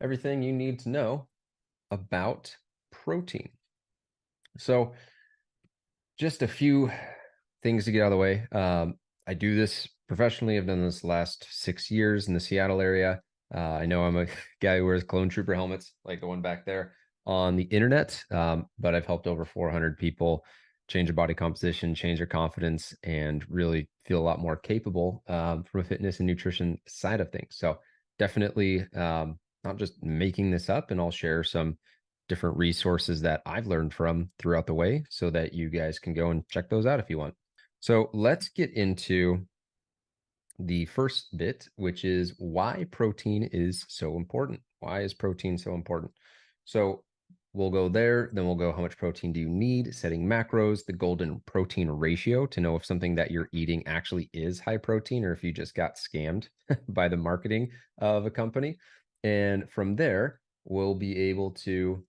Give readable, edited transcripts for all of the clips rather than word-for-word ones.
everything you need to know about protein. So, just a few things to get out of the way. I do this professionally. I've done this the last 6 years in the Seattle area. I know I'm a guy who wears clone trooper helmets, like the one back there on the internet, but I've helped over 400 people change their body composition, change their confidence, and really feel a lot more capable from a fitness and nutrition side of things. So definitely not just making this up, and I'll share some different resources that I've learned from throughout the way so that you guys can go and check those out if you want. So let's get into the first bit, which is why protein is so important. Why is protein so important? So we'll go there, then we'll go how much protein do you need, setting macros, the golden protein ratio to know if something that you're eating actually is high protein or if you just got scammed by the marketing of a company. And from there, we'll be able to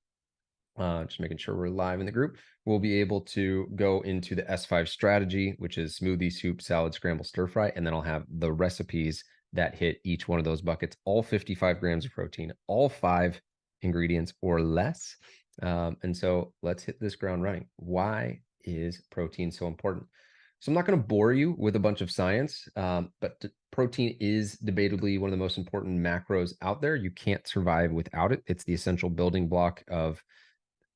just making sure we're live in the group. We'll be able to go into the S5 strategy, which is smoothie, soup, salad, scramble, stir fry, and then I'll have the recipes that hit each one of those buckets, all 55 grams of protein, all 5 ingredients or less. And so let's hit this ground running. Why is protein so important? So I'm not going to bore you with a bunch of science, but protein is debatably one of the most important macros out there. You can't survive without it. It's the essential building block of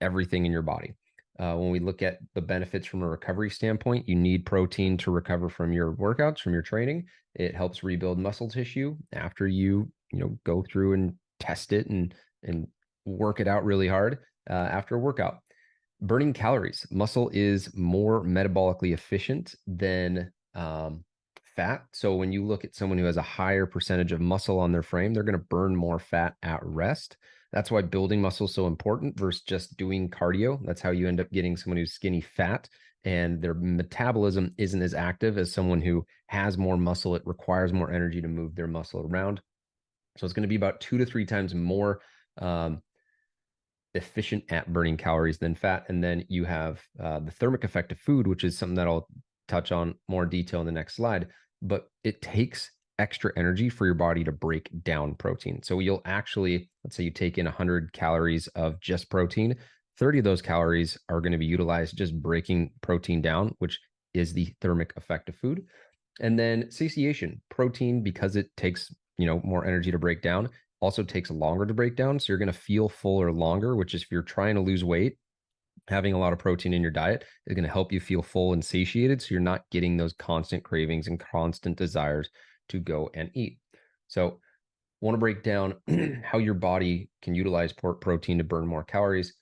everything in your body. When we look at the benefits from a recovery standpoint, you need protein to recover from your workouts, from your training. It helps rebuild muscle tissue after you go through and test it and work it out really hard after a workout. Burning calories. Muscle is more metabolically efficient than fat. So when you look at someone who has a higher percentage of muscle on their frame, they're going to burn more fat at rest. That's why building muscle is so important versus just doing cardio. That's how you end up getting someone who's skinny fat and their metabolism isn't as active as someone who has more muscle. It requires more energy to move their muscle around. So it's going to be about 2 to 3 times more efficient at burning calories than fat. And then you have the thermic effect of food, which is something that I'll touch on more detail in the next slide. But it takes extra energy for your body to break down protein. So you'll actually, let's say you take in 100 calories of just protein, 30 of those calories are going to be utilized just breaking protein down, which is the thermic effect of food. And then satiation, protein, because it takes, more energy to break down, also takes longer to break down. So you're going to feel fuller longer, which is if you're trying to lose weight, having a lot of protein in your diet is going to help you feel full and satiated. So you're not getting those constant cravings and constant desires to go and eat. So want to break down how your body can utilize protein to burn more calories.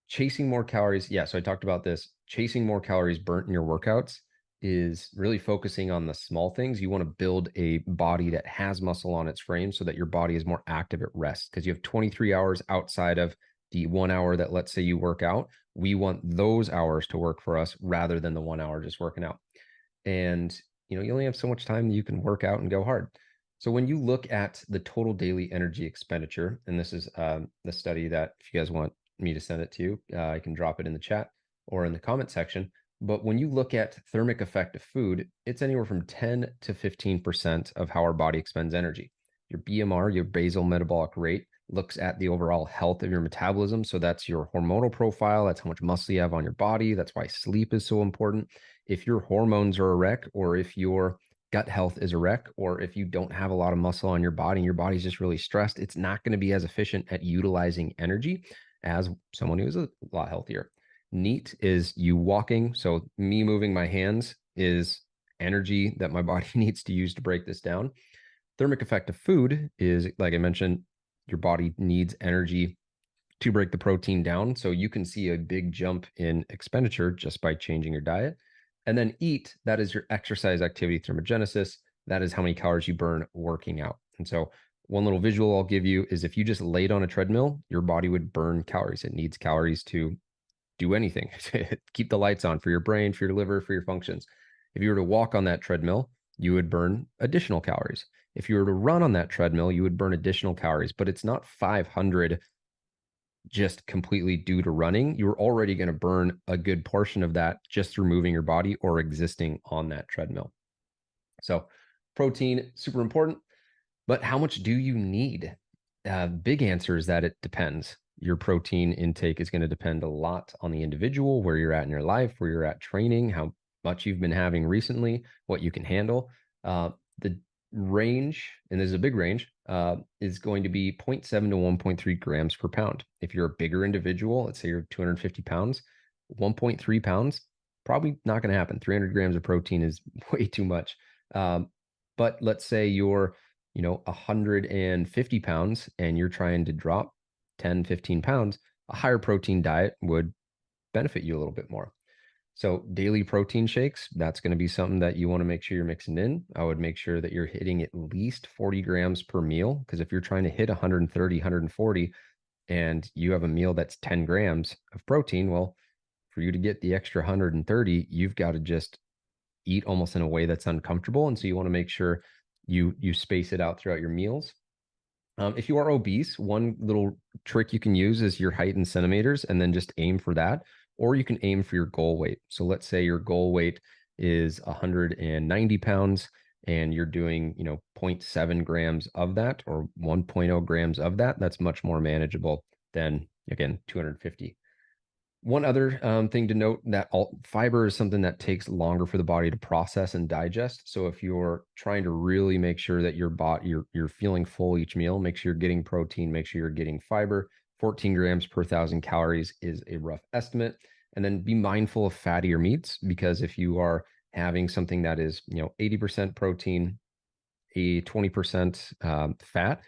Chasing more calories. Yeah, so I talked about this. Chasing more calories burnt in your workouts is really focusing on the small things. You want to build a body that has muscle on its frame so that your body is more active at rest, because you have 23 hours outside of the 1 hour that, let's say, you work out. We want those hours to work for us rather than the 1 hour just working out. And you only have so much time that you can work out and go hard. So when you look at the total daily energy expenditure, and this is the study that if you guys want me to send it to you, I can drop it in the chat or in the comment section. But when you look at thermic effect of food, it's anywhere from 10 to 15% of how our body expends energy. Your BMR, your basal metabolic rate, looks at the overall health of your metabolism. So that's your hormonal profile. That's how much muscle you have on your body. That's why sleep is so important. If your hormones are a wreck, or if your gut health is a wreck, or if you don't have a lot of muscle on your body and your body's just really stressed, it's not going to be as efficient at utilizing energy as someone who is a lot healthier. NEAT is you walking. So me moving my hands is energy that my body needs to use to break this down. Thermic effect of food is, like I mentioned, your body needs energy to break the protein down. So you can see a big jump in expenditure just by changing your diet. And then EAT, that is your exercise activity thermogenesis. That is how many calories you burn working out. And so one little visual I'll give you is if you just laid on a treadmill, your body would burn calories. It needs calories to do anything, keep the lights on for your brain, for your liver, for your functions. If you were to walk on that treadmill, you would burn additional calories. If you were to run on that treadmill, you would burn additional calories, but it's not 500 just completely due to running. You're already going to burn a good portion of that just through moving your body or existing on that treadmill. So protein, super important, but how much do you need? Big answer is that it depends. Your protein intake is going to depend a lot on the individual, where you're at in your life, where you're at training, how much you've been having recently, what you can handle. The range, and there's a big range, is going to be 0.7 to 1.3 grams per pound. If you're a bigger individual, let's say you're 250 pounds, 1.3 pounds, probably not going to happen. 300 grams of protein is way too much. But let's say you're 150 pounds and you're trying to drop 10, 15 pounds, a higher protein diet would benefit you a little bit more. So daily protein shakes, that's going to be something that you want to make sure you're mixing in. I would make sure that you're hitting at least 40 grams per meal, because if you're trying to hit 130, 140, and you have a meal that's 10 grams of protein, well, for you to get the extra 130, you've got to just eat almost in a way that's uncomfortable. And so you want to make sure you space it out throughout your meals. If you are obese, one little trick you can use is your height in centimeters and then just aim for that. Or you can aim for your goal weight. So let's say your goal weight is 190 pounds and you're doing, 0.7 grams of that or 1.0 grams of that. That's much more manageable than, again, 250. One other thing to note, that fiber is something that takes longer for the body to process and digest. So if you're trying to really make sure that you're feeling full each meal, make sure you're getting protein, make sure you're getting fiber. 14 grams per 1,000 calories is a rough estimate. And then be mindful of fattier meats, because if you are having something that is 80% protein, a 20% fat,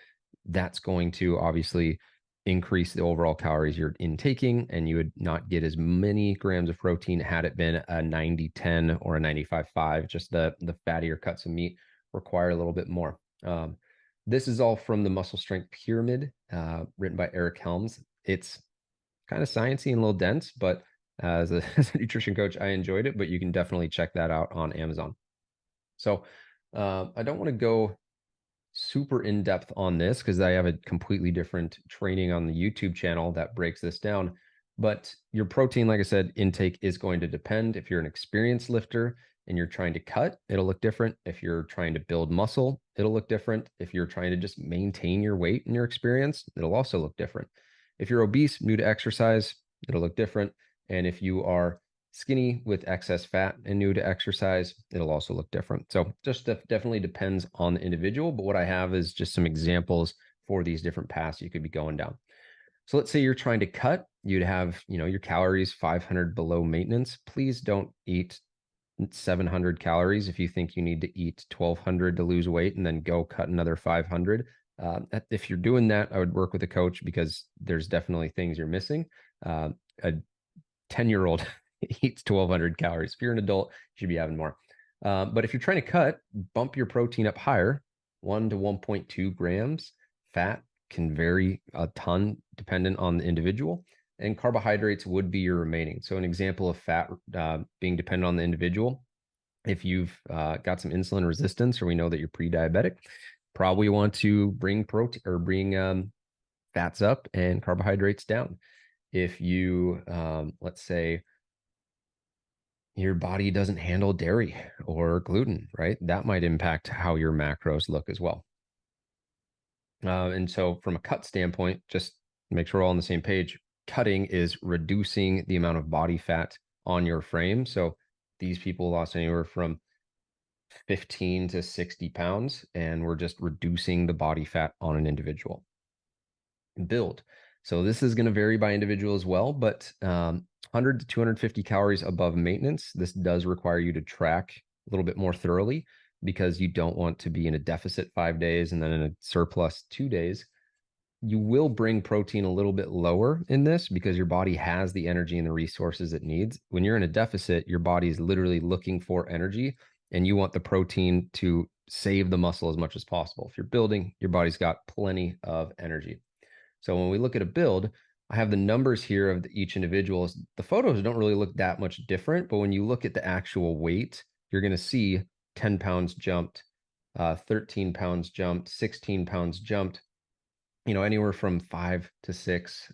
that's going to obviously increase the overall calories you're intaking, and you would not get as many grams of protein had it been a 90-10 or a 95-5. Just the fattier cuts of meat require a little bit more. This is all from the Muscle Strength Pyramid, written by Eric Helms. It's kind of sciencey and a little dense, but as a nutrition coach, I enjoyed it, but you can definitely check that out on Amazon. So I don't want to go super in depth on this because I have a completely different training on the YouTube channel that breaks this down. But your protein, like I said, intake is going to depend. If you're an experienced lifter and you're trying to cut, it'll look different. If you're trying to build muscle, it'll look different. If you're trying to just maintain your weight and your experience, it'll also look different. If you're obese, new to exercise, it'll look different. And if you are skinny with excess fat and new to exercise, it'll also look different. So just definitely depends on the individual. But what I have is just some examples for these different paths you could be going down. So let's say you're trying to cut, you'd have, your calories 500 below maintenance. Please don't eat 700 calories if you think you need to eat 1200 to lose weight and then go cut another 500. If you're doing that, I would work with a coach, because there's definitely things you're missing. A 10-year-old eats 1,200 calories. If you're an adult, you should be having more. But if you're trying to cut, bump your protein up higher, 1 to 1.2 grams. Fat can vary a ton dependent on the individual, and carbohydrates would be your remaining. So an example of fat being dependent on the individual, if you've got some insulin resistance, or we know that you're pre-diabetic, probably want to bring protein or bring fats up and carbohydrates down. If you, let's say, your body doesn't handle dairy or gluten, right? That might impact how your macros look as well. And so from a cut standpoint, just make sure we're all on the same page. Cutting is reducing the amount of body fat on your frame. So these people lost anywhere from 15 to 60 pounds, and we're just reducing the body fat on an individual. Build. So this is going to vary by individual as well, but 100 to 250 calories above maintenance. This does require you to track a little bit more thoroughly, because you don't want to be in a deficit 5 days and then in a surplus 2 days. You will bring protein a little bit lower in this because your body has the energy and the resources it needs. When you're in a deficit, your body is literally looking for energy, and you want the protein to save the muscle as much as possible. If you're building, your body's got plenty of energy. So when we look at a build, I have the numbers here of each individual. The photos don't really look that much different, but when you look at the actual weight, you're going to see 10 pounds jumped, 13 pounds jumped, 16 pounds jumped, anywhere from 5 to 6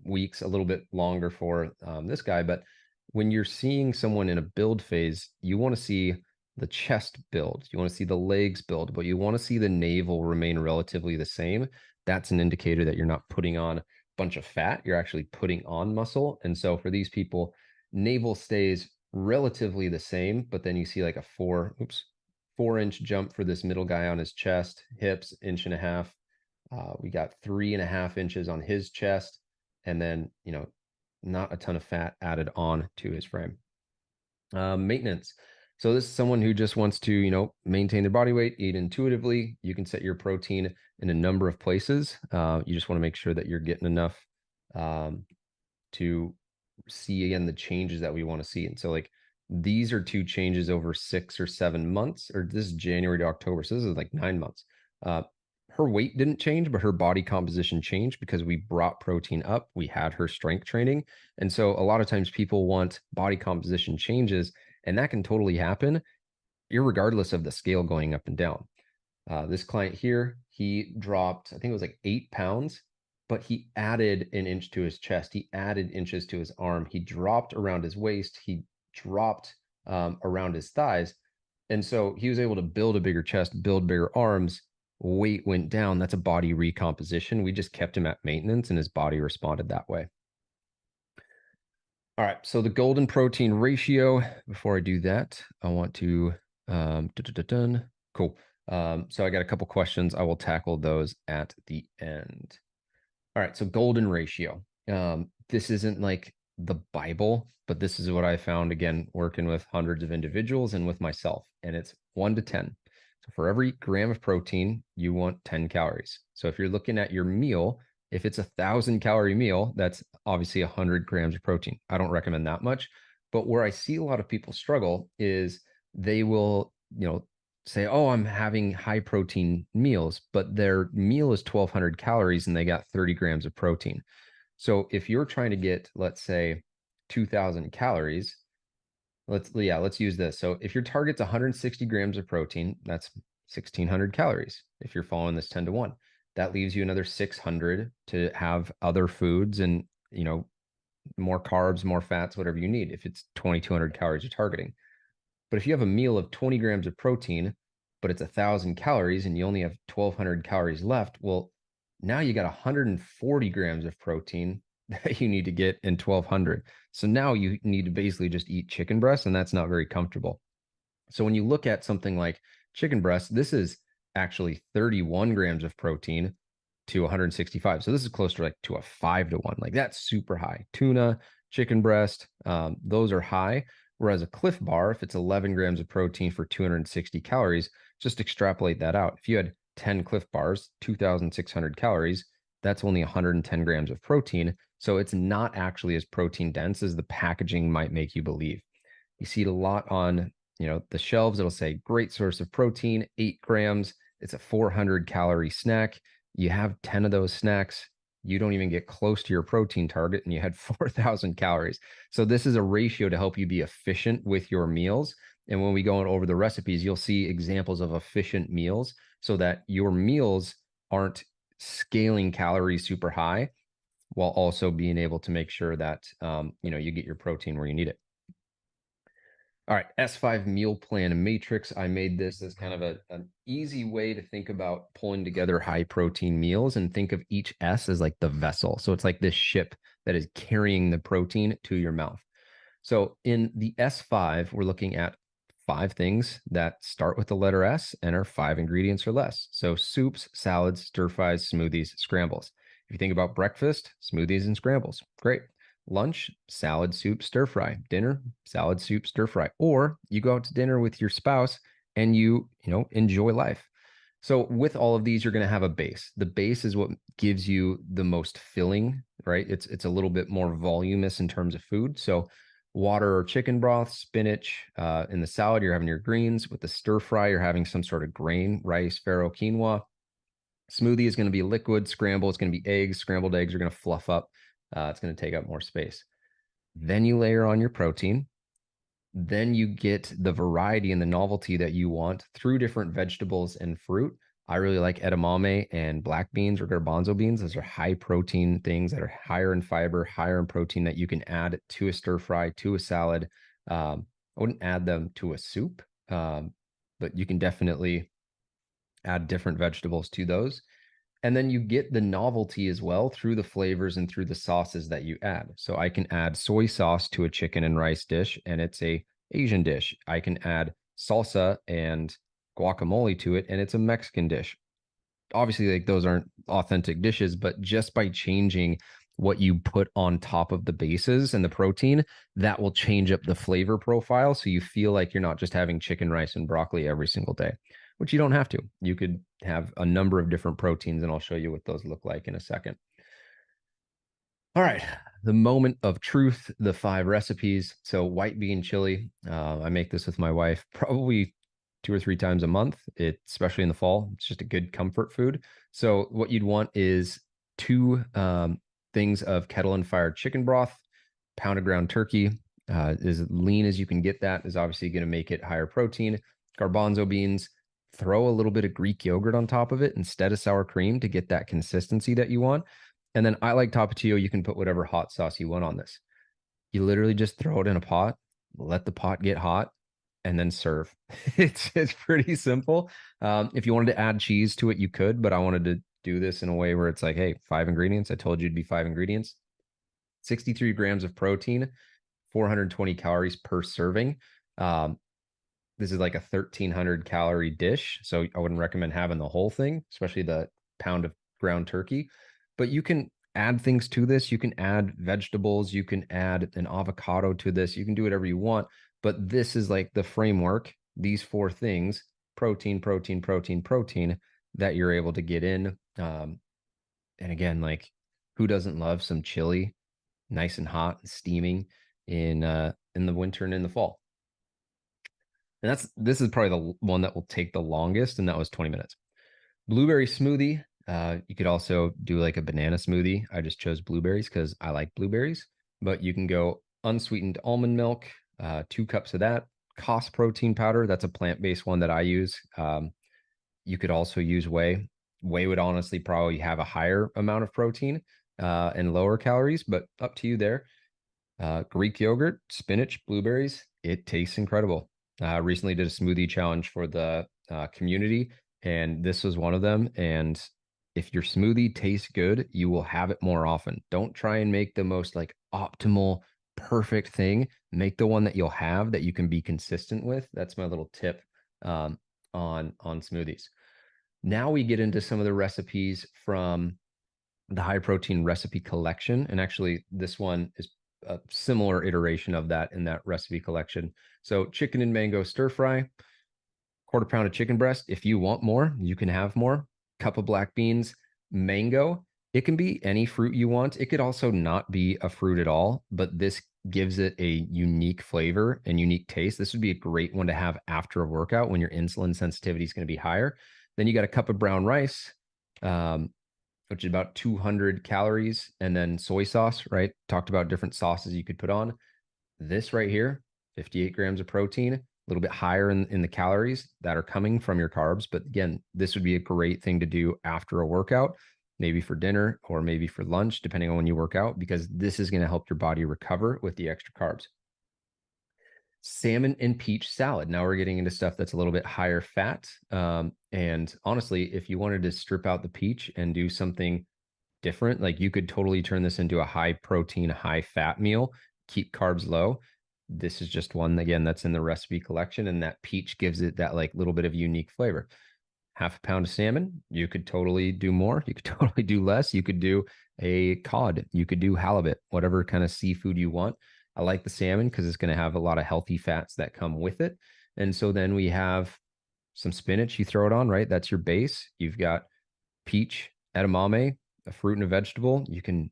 weeks, a little bit longer for this guy. But when you're seeing someone in a build phase, you want to see the chest build, you want to see the legs build, but you want to see the navel remain relatively the same, that's an indicator that you're not putting on a bunch of fat, you're actually putting on muscle. And so for these people, navel stays relatively the same, but then you see like a 4-inch jump for this middle guy on his chest, hips, 1.5 inches. We got 3.5 inches on his chest, and then, not a ton of fat added on to his frame. Maintenance. So this is someone who just wants to, maintain their body weight, eat intuitively. You can set your protein in a number of places. You just want to make sure that you're getting enough to see again the changes that we want to see. And so like these are 2 changes over 6 or 7 months, or this is January to October. So this is like 9 months. Her weight didn't change, but her body composition changed because we brought protein up. We had her strength training. And so a lot of times people want body composition changes, and that can totally happen irregardless of the scale going up and down. This client here, he dropped, I think it was like 8 pounds, but he added an inch to his chest. He added inches to his arm. He dropped around his waist. He dropped around his thighs. And so he was able to build a bigger chest, build bigger arms. Weight went down. That's a body recomposition. We just kept him at maintenance and his body responded that way. All right. So the golden protein ratio, before I do that, I want to, cool. So I got a couple questions. I will tackle those at the end. All right. So golden ratio. This isn't like the Bible, but this is what I found, again, working with hundreds of individuals and with myself, and it's 1 to 10. So for every gram of protein, you want 10 calories. So if you're looking at your meal, if it's 1,000-calorie meal, that's obviously 100 grams of protein. I don't recommend that much, but where I see a lot of people struggle is they will, say, oh, I'm having high protein meals, but their meal is 1,200 calories and they got 30 grams of protein. So if you're trying to get, let's say, 2,000 calories, let's use this. So if your target's 160 grams of protein, that's 1,600 calories. If you're following this 10 to 1, that leaves you another 600 to have other foods and, more carbs, more fats, whatever you need, if it's 2,200 calories you're targeting. But if you have a meal of 20 grams of protein, but it's 1,000 calories and you only have 1,200 calories left, well, now you got 140 grams of protein that you need to get in 1,200. So now you need to basically just eat chicken breast, and that's not very comfortable. So when you look at something like chicken breast, this is actually 31 grams of protein to 165. So this is closer to a 5 to 1. Like that's super high. Tuna, chicken breast, those are high. Whereas a Cliff Bar, if it's 11 grams of protein for 260 calories, just extrapolate that out. If you had 10 Cliff Bars, 2,600 calories, that's only 110 grams of protein. So it's not actually as protein dense as the packaging might make you believe. You see it a lot on, the shelves. It'll say great source of protein, 8 grams. It's a 400-calorie snack. You have 10 of those snacks, you don't even get close to your protein target, and you had 4,000 calories. So this is a ratio to help you be efficient with your meals. And when we go over the recipes, you'll see examples of efficient meals so that your meals aren't scaling calories super high while also being able to make sure that, you get your protein where you need it. All right, S5 meal plan and matrix. I made this as kind of an easy way to think about pulling together high protein meals, and think of each S as like the vessel. So it's like this ship that is carrying the protein to your mouth. So in the S5, we're looking at 5 things that start with the letter S and are 5 ingredients or less. So soups, salads, stir fries, smoothies, scrambles. If you think about breakfast, smoothies and scrambles, great. Lunch, salad, soup, stir fry. Dinner, salad, soup, stir fry. Or you go out to dinner with your spouse and you enjoy life. So with all of these, you're going to have a base. The base is what gives you the most filling, right? It's a little bit more voluminous in terms of food. So water or chicken broth, spinach. In the salad, you're having your greens. With the stir fry, you're having some sort of grain, rice, farro, quinoa. Smoothie is going to be liquid. Scramble is going to be eggs. Scrambled eggs are going to fluff up. It's going to take up more space. Then you layer on your protein. Then you get the variety and the novelty that you want through different vegetables and fruit. I really like edamame and black beans or garbanzo beans. Those are high protein things that are higher in fiber, higher in protein, that you can add to a stir fry, to a salad. I wouldn't add them to a soup, but you can definitely add different vegetables to those. And then you get the novelty as well through the flavors and through the sauces that you add. So I can add soy sauce to a chicken and rice dish, and it's a Asian dish. I can add salsa and guacamole to it, and it's a Mexican dish. Obviously, like those aren't authentic dishes, but just by changing what you put on top of the bases and the protein, that will change up the flavor profile. So you feel like you're not just having chicken, rice, and broccoli every single day, which you don't have to. You could have a number of different proteins, and I'll show you what those look like in a second. All right, the moment of truth, the 5 recipes. So white bean chili, I make this with my wife probably 2 or 3 times a month, especially in the fall. It's just a good comfort food. So what you'd want is 2 things of kettle and fire chicken broth, pound of ground turkey, as lean as you can get. That is obviously going to make it higher protein. Garbanzo beans, throw a little bit of Greek yogurt on top of it instead of sour cream to get that consistency that you want. And then I like Tapatio. You can put whatever hot sauce you want on this. You literally just throw it in a pot, let the pot get hot, and then serve. It's pretty simple. If you wanted to add cheese to it, you could, but I wanted to do this in a way where it's like, hey, 5 ingredients. I told you it'd be 5 ingredients. 63 grams of protein, 420 calories per serving. This is like a 1,300 calorie dish. So I wouldn't recommend having the whole thing, especially the pound of ground turkey. But you can add things to this. You can add vegetables. You can add an avocado to this. You can do whatever you want. But this is like the framework, these 4 things, protein, protein, protein, protein, that you're able to get in. And again, like who doesn't love some chili, nice and hot and steaming in the winter and in the fall? And this is probably the one that will take the longest, and that was 20 minutes. Blueberry smoothie. You could also do like a banana smoothie. I just chose blueberries because I like blueberries, but you can go unsweetened almond milk, 2 cups of that, Cos protein powder. That's a plant-based one that I use. You could also use whey. Whey would honestly probably have a higher amount of protein and lower calories, but up to you there. Greek yogurt, spinach, blueberries. It tastes incredible. Recently did a smoothie challenge for the community, and this was one of them. And if your smoothie tastes good, you will have it more often. Don't try and make the most like optimal, perfect thing. Make the one that you'll have that you can be consistent with. That's my little tip on smoothies. Now we get into some of the recipes from the high protein recipe collection. And actually, this one is a similar iteration of that in that recipe collection. So chicken and mango stir fry, 1/4 pound of chicken breast. If you want more, you can have more. Cup of black beans, mango. It can be any fruit you want. It could also not be a fruit at all, but this gives it a unique flavor and unique taste. This would be a great one to have after a workout when your insulin sensitivity is going to be higher. Then you got a cup of brown rice, which is about 200 calories, and then soy sauce, right? Talked about different sauces you could put on. This right here, 58 grams of protein, a little bit higher in the calories that are coming from your carbs. But again, this would be a great thing to do after a workout, maybe for dinner or maybe for lunch, depending on when you work out, because this is going to help your body recover with the extra carbs. Salmon and peach salad. Now we're getting into stuff that's a little bit higher fat. And honestly, if you wanted to strip out the peach and do something different, like you could totally turn this into a high protein, high fat meal, keep carbs low. This is just one, again, that's in the recipe collection, and that peach gives it that like little bit of unique flavor. 1/2 pound of salmon. You could totally do more. You could totally do less. You could do a cod. You could do halibut, whatever kind of seafood you want. I like the salmon because it's going to have a lot of healthy fats that come with it. And so then we have some spinach. You throw it on, right? That's your base. You've got peach, edamame, a fruit and a vegetable. You can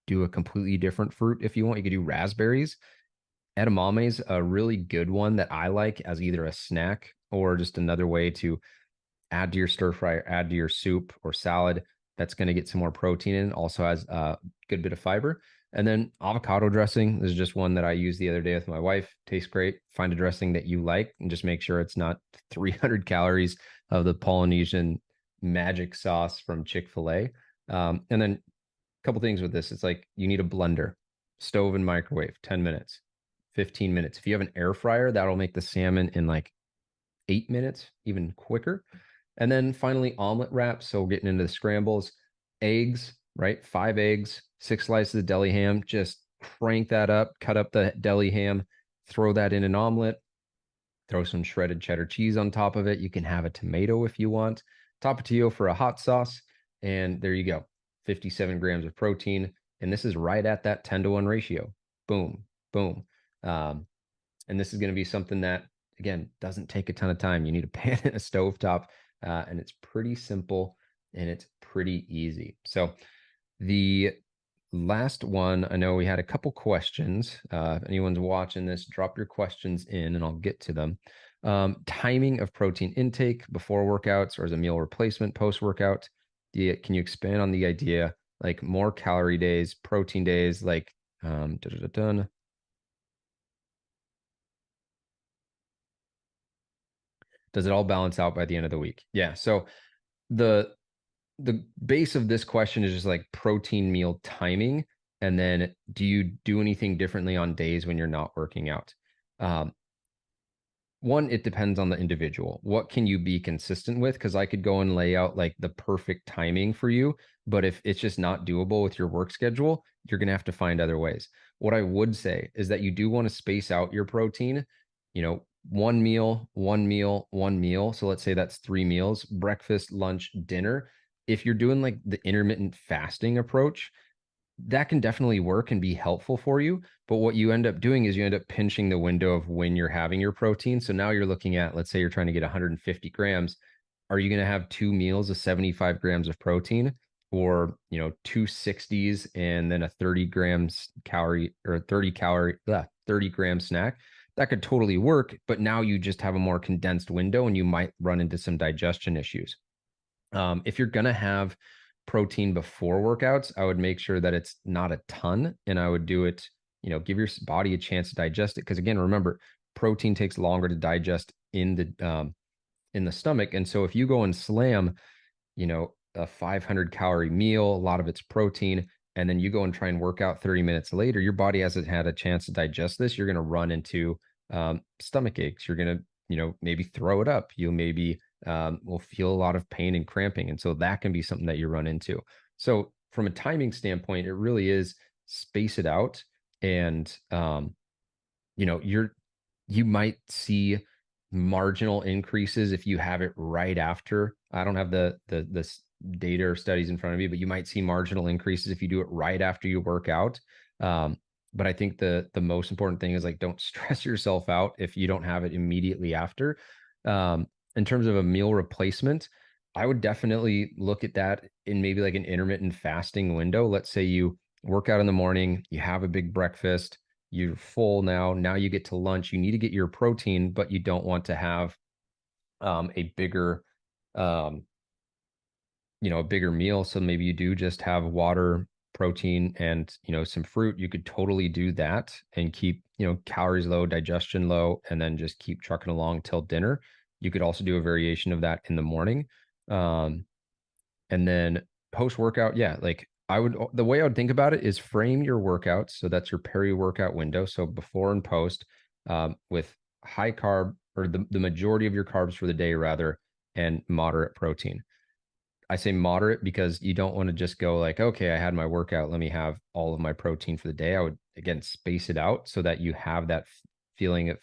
do a completely different fruit if you want. You could do raspberries. Edamame is a really good one that I like as either a snack or just another way to add to your stir fry, or add to your soup or salad. That's going to get some more protein in. Also has a good bit of fiber. And then avocado dressing. This is just one that I used the other day with my wife. Tastes great. Find a dressing that you like and just make sure it's not 300 calories of the Polynesian magic sauce from Chick-fil-A. And then a couple things with this. It's like you need a blender, stove and microwave, 10 minutes, 15 minutes. If you have an air fryer, that'll make the salmon in like 8 minutes, even quicker. And then finally, omelet wraps. So getting into the scrambles, eggs, right? 5 eggs, 6 slices of deli ham. Just crank that up, cut up the deli ham, throw that in an omelet, throw some shredded cheddar cheese on top of it. You can have a tomato if you want. Tapatio for a hot sauce. And there you go. 57 grams of protein. And this is right at that 10-to-1 ratio. Boom, boom. Um, and this is going to be something that, again, doesn't take a ton of time. You need a pan and a stovetop, and it's pretty simple and it's pretty easy. So the last one, I know we had a couple questions. If anyone's watching this, drop your questions in and I'll get to them. Timing of protein intake before workouts or as a meal replacement post-workout. Can you expand on the idea, like more calorie days, protein days, like does it all balance out by the end of the week? Yeah. So the the base of this question is just like protein meal timing. And then do you do anything differently on days when you're not working out? Um, One, it depends on the individual. What can you be consistent with? Because I could go and lay out like the perfect timing for you, but if it's just not doable with your work schedule, you're going to have to find other ways. What I would say is that you do want to space out your protein, you know, one meal, one meal, one meal. So let's say that's 3 meals: breakfast, lunch, dinner. If you're doing like the intermittent fasting approach, that can definitely work and be helpful for you. But what you end up doing is you end up pinching the window of when you're having your protein. So now you're looking at, let's say you're trying to get 150 grams. Are you going to have 2 meals of 75 grams of protein, or, 260s and then a 30 grams calorie or 30 gram snack? That could totally work. But now you just have a more condensed window and you might run into some digestion issues. If you're going to have protein before workouts, I would make sure that it's not a ton, and I would do it, give your body a chance to digest it. Because again, remember, protein takes longer to digest in the stomach. And so if you go and slam, a 500 calorie meal, a lot of it's protein, and then you go and try and work out 30 minutes later, your body hasn't had a chance to digest this. You're going to run into stomach aches. You're going to, maybe throw it up. You maybe will feel a lot of pain and cramping. And so that can be something that you run into. So from a timing standpoint, it really is space it out. And, you might see marginal increases if you have it right after. I don't have the data or studies in front of me, but you might see marginal increases if you do it right after you work out. But I think the most important thing is, like, don't stress yourself out if you don't have it immediately after. In terms of a meal replacement, I would definitely look at that in maybe like an intermittent fasting window. Let's say you work out in the morning, you have a big breakfast, you're full now you get to lunch, you need to get your protein, but you don't want to have a bigger um, a bigger meal. So maybe you do just have water, protein, and, some fruit. You could totally do that and keep, calories low, digestion low, and then just keep trucking along till dinner. You could also do a variation of that in the morning. Um, and then post workout, yeah, like the way I would think about it is frame your workouts. So that's your peri-workout window. So before and post, with high carb, or the majority of your carbs for the day rather, and moderate protein. I say moderate because you don't want to just go like, okay, I had my workout, let me have all of my protein for the day. I would, again, space it out so that you have that feeling of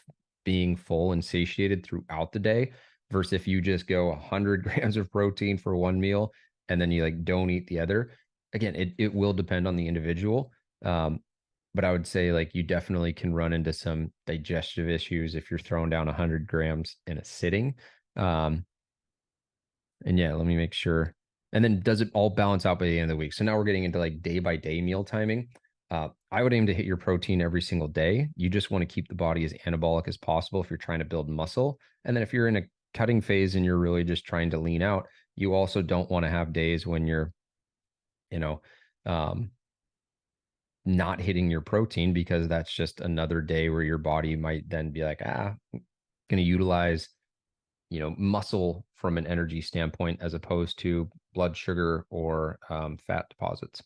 being full and satiated throughout the day, versus if you just go 100 grams of protein for one meal and then you like don't eat the other. Again, it will depend on the individual. But I would say, like, you definitely can run into some digestive issues if you're throwing down 100 grams in a sitting. And yeah, let me make sure. And then does it all balance out by the end of the week? So now we're getting into like day by day meal timing. I would aim to hit your protein every single day. You just want to keep the body as anabolic as possible if you're trying to build muscle. And then if you're in a cutting phase and you're really just trying to lean out, you also don't want to have days when you're, you know, um, not hitting your protein, because that's just another day where your body might then be like, going to utilize, muscle from an energy standpoint as opposed to blood sugar or fat deposits.